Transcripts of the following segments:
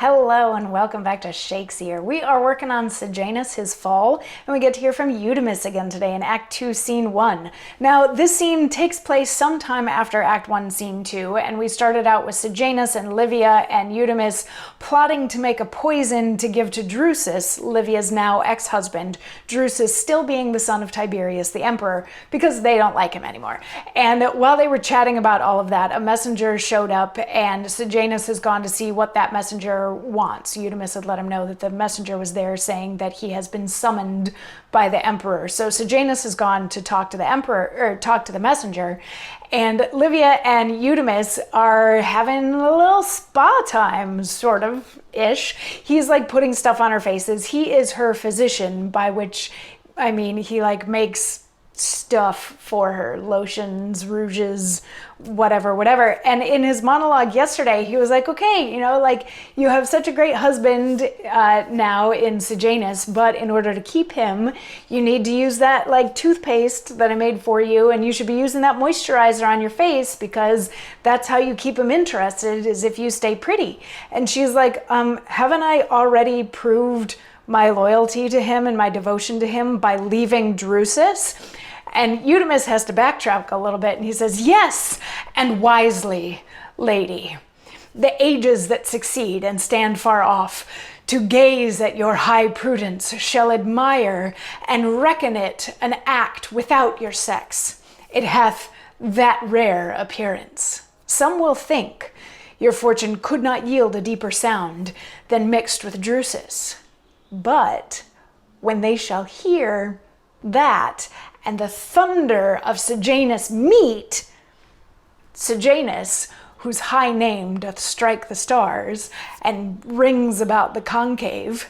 Hello and welcome back to Shakesyear. We are working on Sejanus, his fall, and we get to hear from Eudemus again today in Act 2, Scene 1. Now, this scene takes place sometime after Act 1, Scene 2, and we started out with Sejanus and Livia and Eudemus plotting to make a poison to give to Drusus, Livia's now ex-husband, Drusus still being the son of Tiberius, the emperor, because they don't like him anymore. And while they were chatting about all of that, a messenger showed up, and Sejanus has gone to see what that messenger wants. Eudemus had let him know that the messenger was there saying that he has been summoned by the emperor. So Sejanus has gone to talk to the emperor, or talk to the messenger, and Livia and Eudemus are having a little spa time, sort of ish. He's like putting stuff on her faces. He is her physician, by which I mean he like makes stuff for her, lotions, rouges, whatever. And in his monologue yesterday, he was like, okay, you know, like you have such a great husband now in Sejanus, but in order to keep him, you need to use that like toothpaste that I made for you, and you should be using that moisturizer on your face because that's how you keep him interested, is if you stay pretty. And she's like, haven't I already proved my loyalty to him and my devotion to him by leaving Drusus? And Eudemus has to backtrack a little bit, and he says, yes, and wisely, lady. The ages that succeed and stand far off, to gaze at your high prudence, shall admire and reckon it an act without your sex. It hath that rare appearance. Some will think your fortune could not yield a deeper sound than mixed with Drusus. But when they shall hear that and the thunder of Sejanus meet, Sejanus, whose high name doth strike the stars and rings about the concave,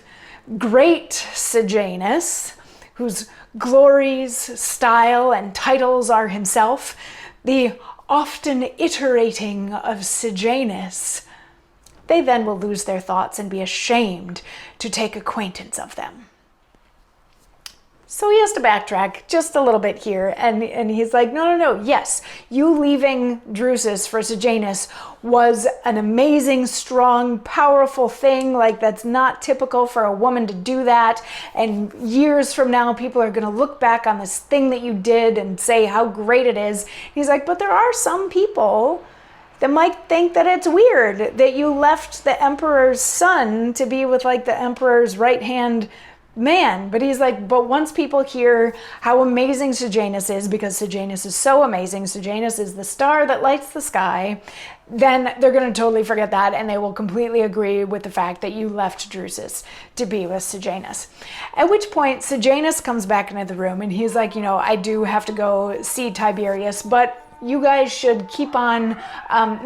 great Sejanus, whose glories, style, and titles are himself, the often iterating of Sejanus, they then will lose their thoughts and be ashamed to take acquaintance of them. So he has to backtrack just a little bit here, and he's like, no, yes, you leaving Drusus for Sejanus was an amazing, strong, powerful thing. Like, that's not typical for a woman to do that, and years from now, people are going to look back on this thing that you did and say how great it is. He's like, but there are some people that might think that it's weird that you left the emperor's son to be with like the emperor's right-hand man. But he's like, but once people hear how amazing Sejanus is, because Sejanus is so amazing, Sejanus is the star that lights the sky, then they're going to totally forget that, and they will completely agree with the fact that you left Drusus to be with Sejanus. At which point Sejanus comes back into the room, and he's like, you know, I do have to go see Tiberius, but you guys should keep on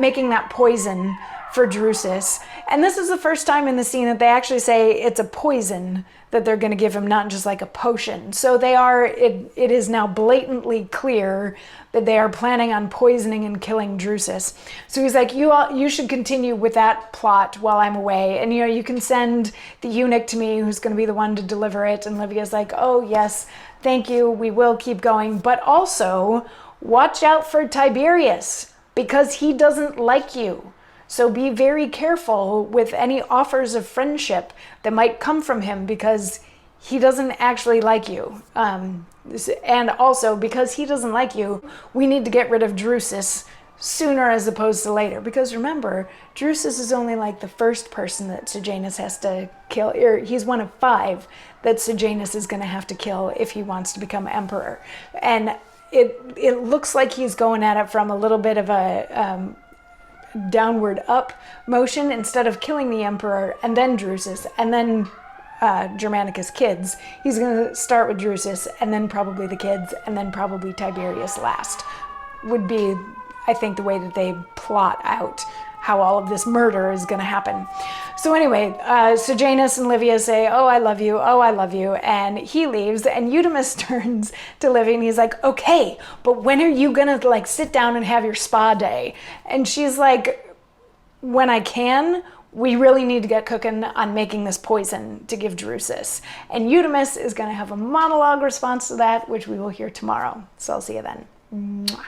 making that poison for Drusus. And this is the first time in the scene that they actually say it's a poison that they're going to give him, not just like a potion. So they are, it is now blatantly clear that they are planning on poisoning and killing Drusus. So he's like, you should continue with that plot while I'm away. And, you know, you can send the eunuch to me who's going to be the one to deliver it. And Livia's like, oh, yes, thank you. We will keep going. But also, watch out for Tiberius, because he doesn't like you. So be very careful with any offers of friendship that might come from him, because he doesn't actually like you. And also, because he doesn't like you, we need to get rid of Drusus sooner as opposed to later. Because remember, Drusus is only like the first person that Sejanus has to kill. Or he's one of 5 that Sejanus is going to have to kill if he wants to become emperor. And it looks like he's going at it from a little bit of a downward up motion. Instead of killing the emperor and then Drusus and then Germanicus' kids, he's going to start with Drusus and then probably the kids and then probably Tiberius last. Would be, I think, the way that they plot out how all of this murder is going to happen. So anyway, Sejanus and Livia say, oh, I love you, and he leaves, and Eudemus turns to Livia and he's like, okay, but when are you going to like sit down and have your spa day? And she's like, when I can. We really need to get cooking on making this poison to give Drusus. And Eudemus is going to have a monologue response to that, which we will hear tomorrow. So I'll see you then. Mwah.